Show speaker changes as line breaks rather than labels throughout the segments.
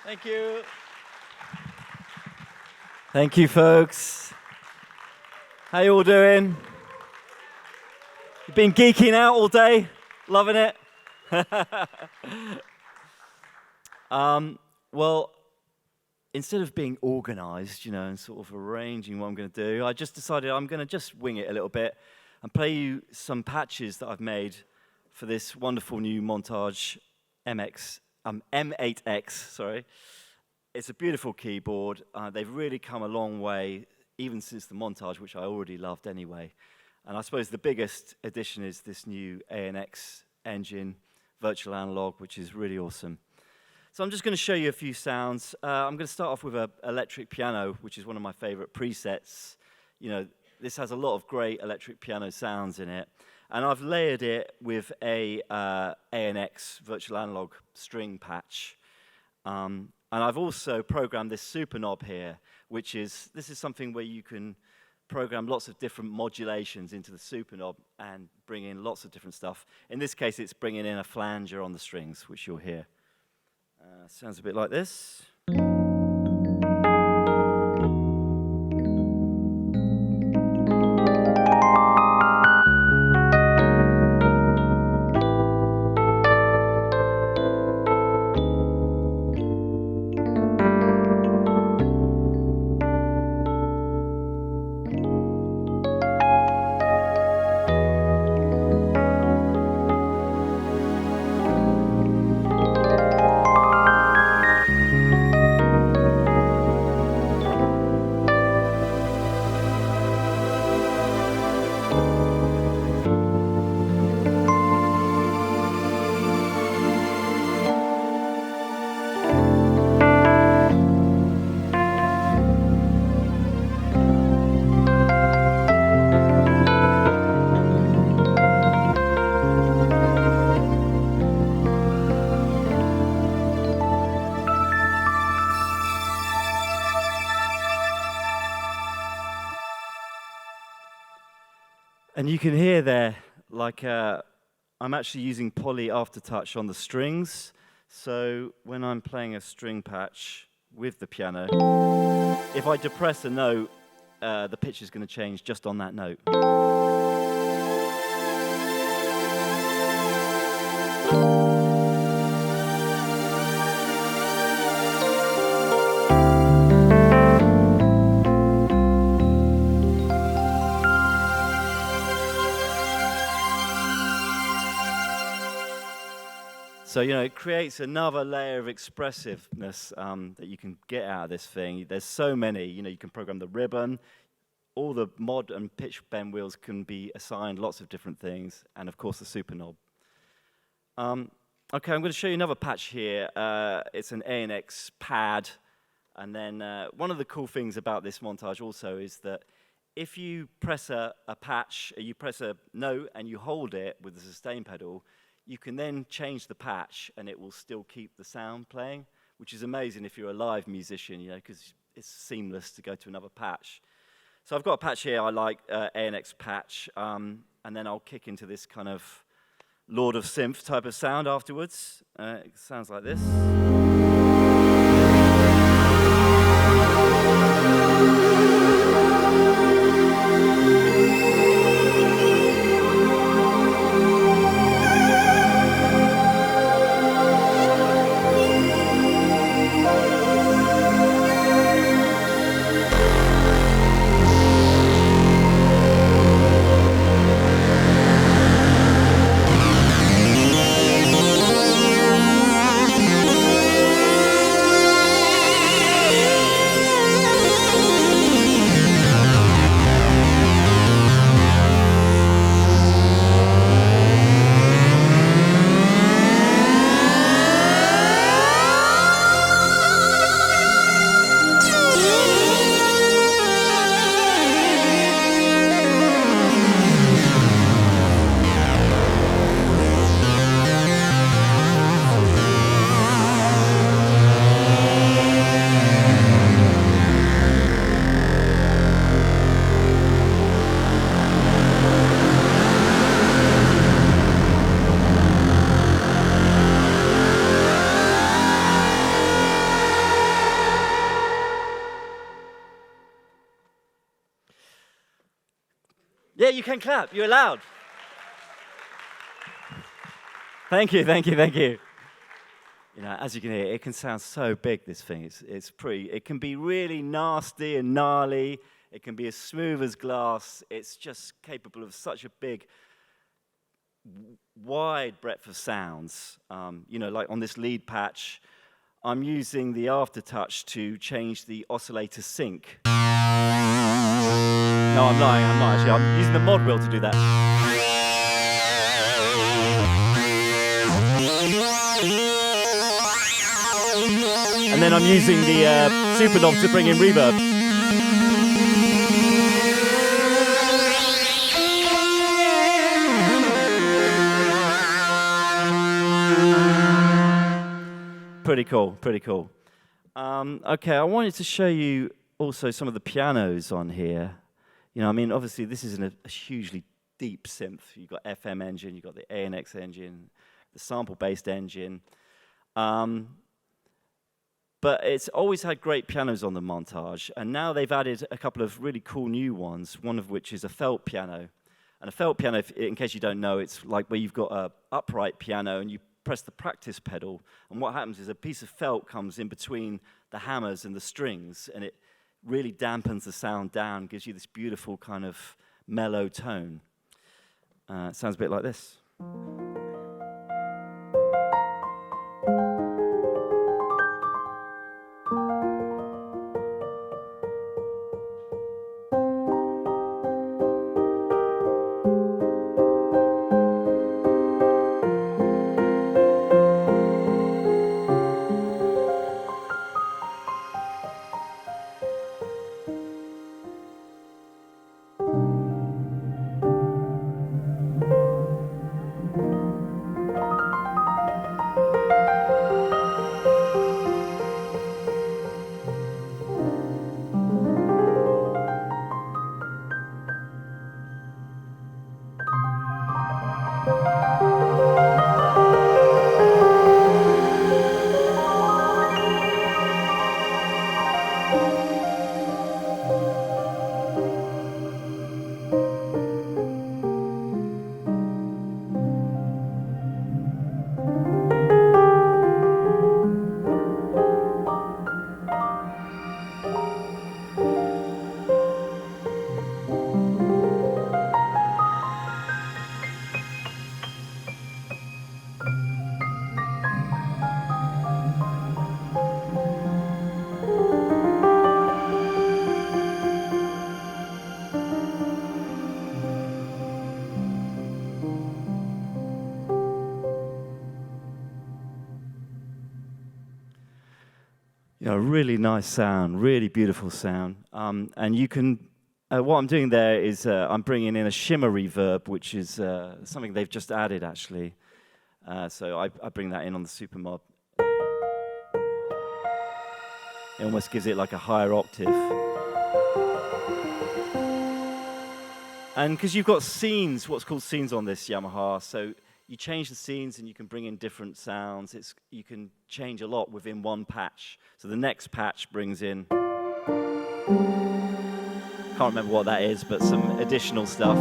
Thank you. Thank you, folks. How you all doing? You've been geeking out all day? Loving it? Well, instead of being organized, and sort of arranging what I'm going to do, I just decided I'm going to just wing it a little bit and play you some patches that I've made for this wonderful new Montage M8x, sorry. It's a beautiful keyboard. They've really come a long way, even since the Montage, which I already loved anyway. And I suppose the biggest addition is this new ANX engine, virtual analog, which is really awesome. So I'm just going to show you a few sounds. I'm going to start off with an electric piano, which is one of my favorite presets. This has a lot of great electric piano sounds in it. And I've layered it with a ANX virtual analog string patch. And I've also programmed this super knob here, this is something where you can program lots of different modulations into the super knob and bring in lots of different stuff. In this case, it's bringing in a flanger on the strings, which you'll hear. Sounds a bit like this. And you can hear there, I'm actually using poly aftertouch on the strings. So when I'm playing a string patch with the piano, if I depress a note, the pitch is going to change just on that note. So, it creates another layer of expressiveness that you can get out of this thing. There's so many, you can program the ribbon, all the mod and pitch bend wheels can be assigned lots of different things, and of course the super knob. Okay, I'm going to show you another patch here. It's an ANX pad, and then one of the cool things about this Montage also is that if you press a patch, you press a note and you hold it with the sustain pedal, you can then change the patch and it will still keep the sound playing, which is amazing if you're a live musician, because it's seamless to go to another patch. So I've got a patch here, I like ANX patch, and then I'll kick into this kind of Lord of Synth type of sound afterwards. It sounds like this. Yeah, you can clap. You're allowed. Thank you, thank you, thank you. You know, as you can hear, it can sound so big, this thing. It can be really nasty and gnarly. It can be as smooth as glass. It's just capable of such a big, wide breadth of sounds. You know, like on this lead patch, I'm using the aftertouch to change the oscillator sync. No, I'm lying, I'm not actually. I'm using the mod wheel to do that. And then I'm using the super knob to bring in reverb. Pretty cool, pretty cool. Okay, I wanted to show you also some of the pianos on here. You know, I mean, obviously this isn't a hugely deep synth. You've got FM engine, you've got the ANX engine, the sample-based engine. But it's always had great pianos on the Montage, and now they've added a couple of really cool new ones, one of which is a felt piano. And a felt piano, in case you don't know, it's like where you've got an upright piano and you press the practice pedal, and what happens is a piece of felt comes in between the hammers and the strings, and it really dampens the sound down, gives you this beautiful kind of mellow tone. It sounds a bit like this. You know, really nice sound, really beautiful sound. And you can, what I'm doing there is I'm bringing in a shimmer reverb, which is something they've just added, actually. So I bring that in on the super mod. It almost gives it like a higher octave. And because you've got scenes, what's called scenes on this Yamaha, so you change the scenes and you can bring in different sounds. You can change a lot within one patch. So the next patch brings in, can't remember what that is, but some additional stuff.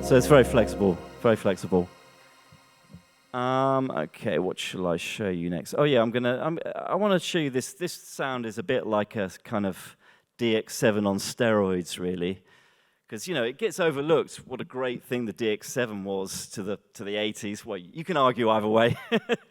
So it's very flexible, very flexible. Okay, what shall I show you next? Oh yeah, I want to show you this. This sound is a bit like a kind of DX7 on steroids, really, because you know it gets overlooked what a great thing the DX7 was to the 80s. Well, you can argue either way.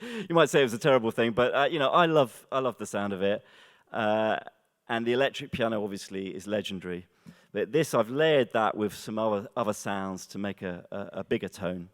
You might say it was a terrible thing, but you know I love the sound of it. And the electric piano obviously is legendary. But this I've layered that with some other sounds to make a bigger tone.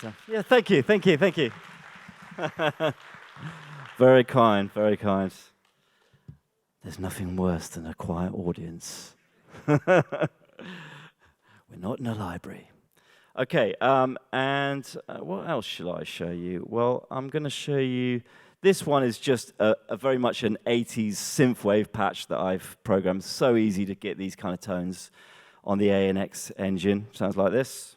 nice. Yeah, thank you, thank you, thank you. Very kind, very kind. There's nothing worse than a quiet audience. We're not in a library. Okay, and what else shall I show you? Well, I'm going to show you, this one is just a very much an 80s synthwave patch that I've programmed. So easy to get these kind of tones on the ANX engine. Sounds like this.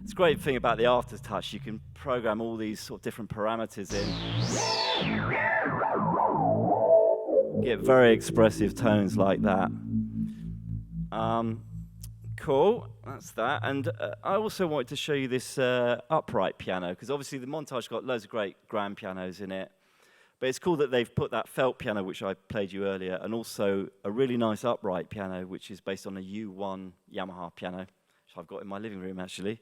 The great thing about the aftertouch, you can program all these sort of different parameters in. Get very expressive tones like that. Cool, that's that. And I also wanted to show you this upright piano, because obviously the Montage got loads of great grand pianos in it. But it's cool that they've put that felt piano, which I played you earlier, and also a really nice upright piano, which is based on a U1 Yamaha piano, which I've got in my living room, actually.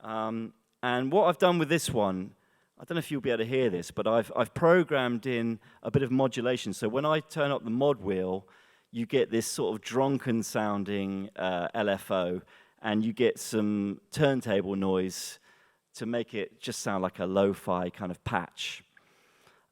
And what I've done with this one, I don't know if you'll be able to hear this, but I've programmed in a bit of modulation. So when I turn up the mod wheel, you get this sort of drunken sounding LFO, and you get some turntable noise to make it just sound like a lo-fi kind of patch.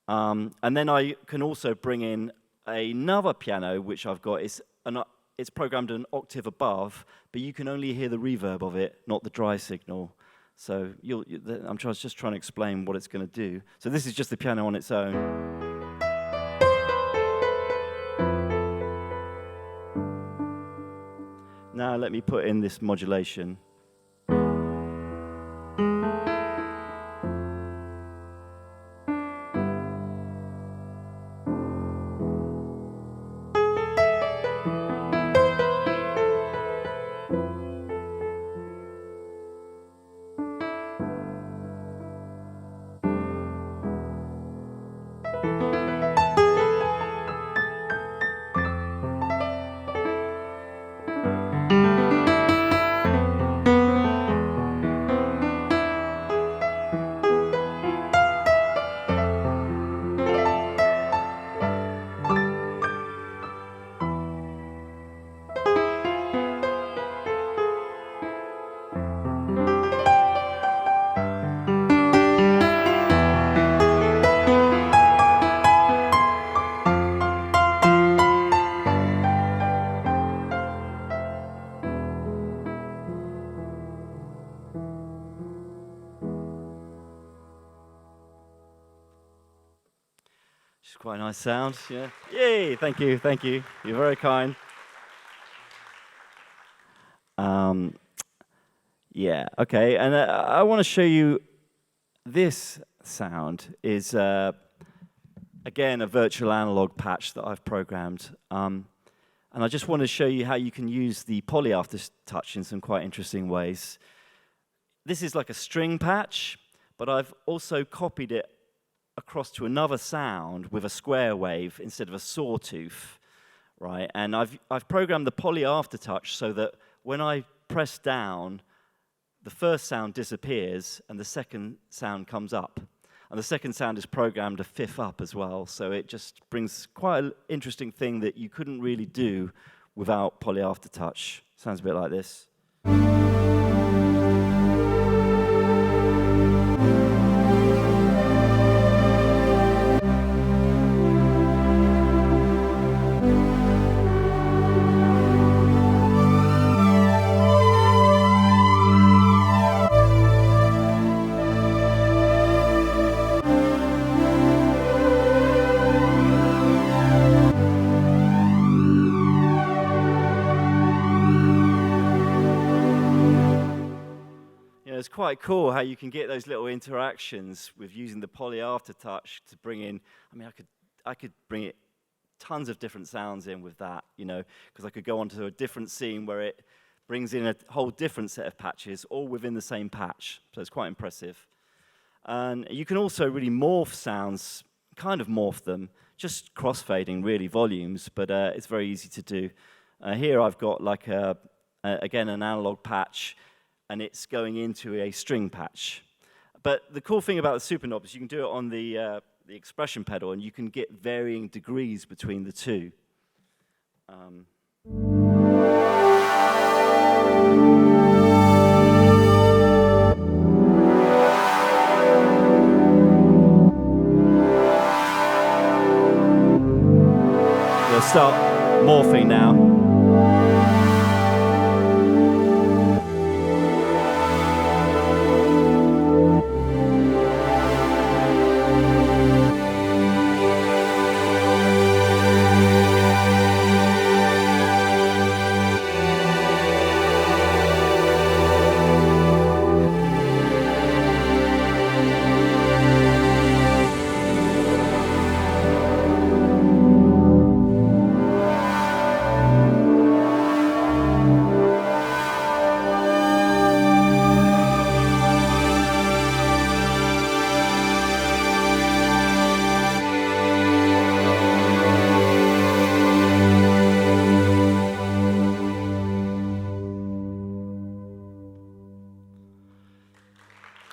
And then I can also bring in another piano, which I've got. It's programmed an octave above, but you can only hear the reverb of it, not the dry signal. So I'm just trying to explain what it's going to do. So this is just the piano on its own. Now let me put in this modulation. It's quite a nice sound, yeah. Yay, thank you, thank you. You're very kind. Yeah, okay, and I want to show you this sound is, again, a virtual analog patch that I've programmed. And I just want to show you how you can use the poly aftertouch in some quite interesting ways. This is like a string patch, but I've also copied it across to another sound with a square wave instead of a sawtooth, right? And I've programmed the poly aftertouch so that when I press down, the first sound disappears and the second sound comes up. And the second sound is programmed a fifth up as well, so it just brings quite an interesting thing that you couldn't really do without poly aftertouch. Sounds a bit like this. It's quite cool how you can get those little interactions with using the poly aftertouch to bring in. I mean, I could bring it tons of different sounds in with that, you know, because I could go onto a different scene where it brings in a whole different set of patches, all within the same patch. So it's quite impressive. And you can also really morph sounds kind of morphed them, just crossfading really volumes, but it's very easy to do. Here I've got like again an analog patch, and it's going into a string patch. But the cool thing about the super knob is you can do it on the expression pedal, and you can get varying degrees between the two. We'll start morphing now.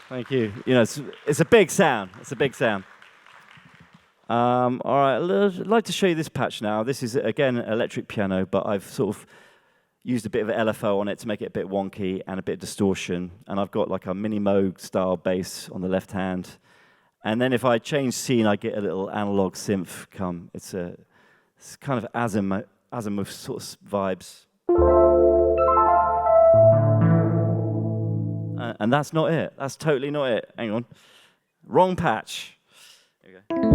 Thank you. You know, it's a big sound. It's a big sound. All right, I'd like to show you this patch now. This is, again, electric piano, but I've sort of used a bit of LFO on it to make it a bit wonky and a bit of distortion. And I've got like a mini Moog style bass on the left hand. And then if I change scene, I get a little analog synth come. It's kind of azimuth sort of vibes. And that's not it. That's totally not it. Hang on. Wrong patch. There you go.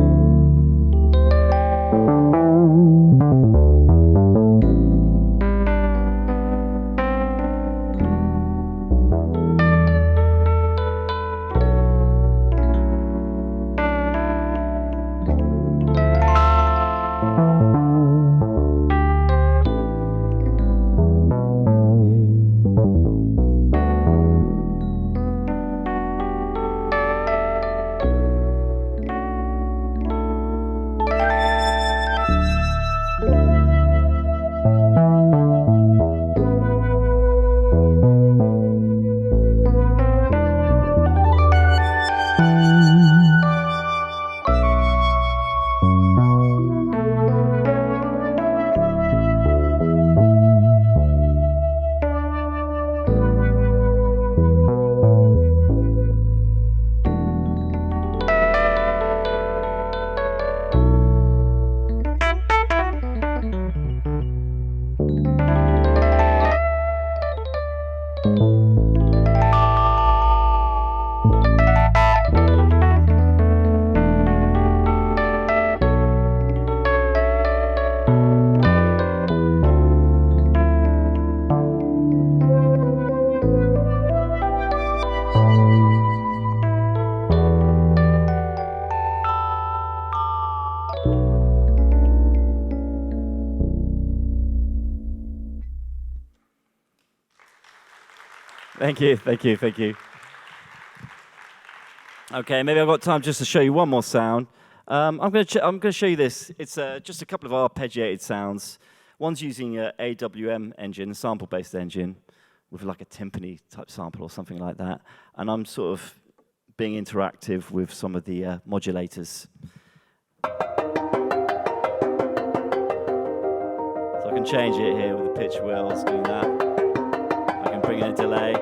Thank you, thank you, thank you. Okay, maybe I've got time just to show you one more sound. I'm going to show you this. It's just a couple of arpeggiated sounds. One's using an AWM engine, a sample-based engine, with like a timpani type sample or something like that. And I'm sort of being interactive with some of the modulators. So I can change it here with the pitch wheels, doing that. I can bring in a delay.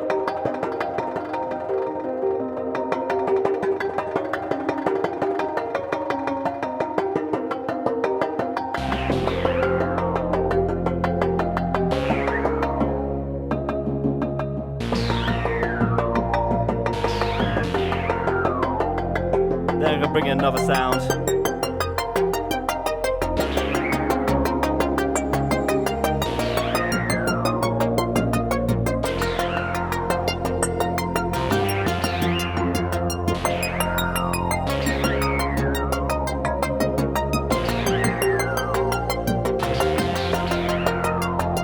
Then I'm going to bring in another sound.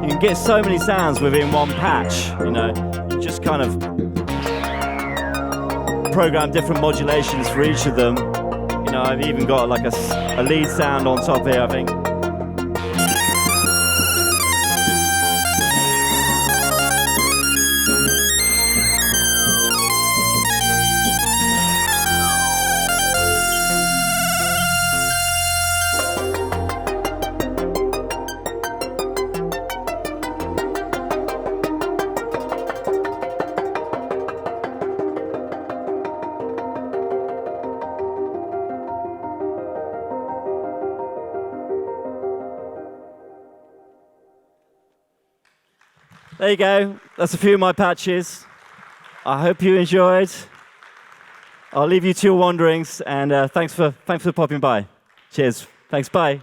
You can get so many sounds within one patch, you know. You just kind of program different modulations for each of them. You know, I've even got like a lead sound on top here, I think. There you go. That's a few of my patches. I hope you enjoyed. I'll leave you to your wanderings, and thanks for popping by. Cheers. Thanks. Bye.